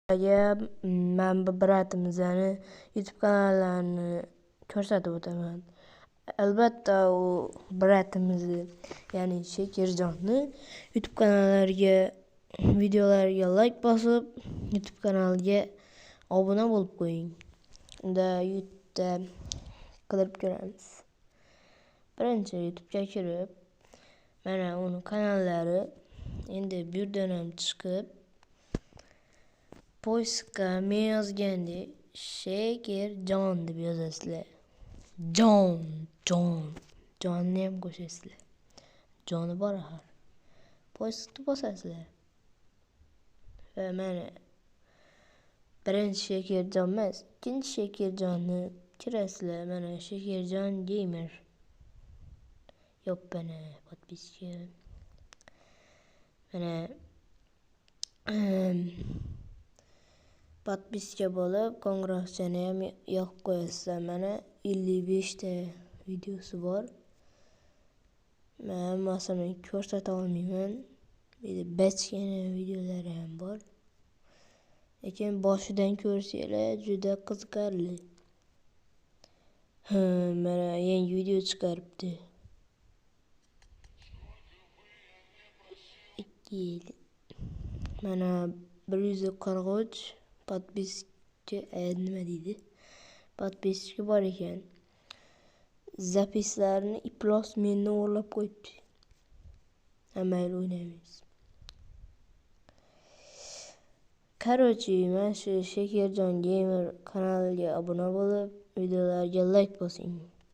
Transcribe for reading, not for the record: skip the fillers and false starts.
Men bu bratimizning YouTube kanallarini ko'rsatib o'taman. Albatta u bratimizni, ya'ni Shakirjonni YouTube kanallariga, videolariga like bosib, YouTube kanaliga obuna bo'lib qo'ying. Unda YouTube'da qilib ko'ramiz. Birinchi YouTube'ga kirib, mana uni kanallari endi bu yerdan ham chiqib, poiskka men yozgandek Shakirjon deb yozasizlar. Jonni ham qo'shasizlar. Joni bor axir. Poiskni bosasizlar. Va mana birinchi Shakirjon emas, ikkinchi Shakirjonni kirasizlar. Mana Shakirjon gamer. Yoppana podpiska. Mana podpiska bo'lib, qo'ng'iroqchani ham yoqib qo'yasizlar. Mana 55 ta videosi bor. Men hammasini ko'rsata olmayman. Bachkana videolari ham bor. Lekin boshidan ko'rsanglar juda qiziqarli. Mana yangi video chiqaribdi. Mana 143 podpiska nima deydi? Podpiska bor ekan. Zapislarini iflos mendan o'g'irlab qo'yibdi. Mayli o'ynaymiz. Короче, mana shu Shakirjon gamer kanaliga obuna bo'lib, videolarga like bosing.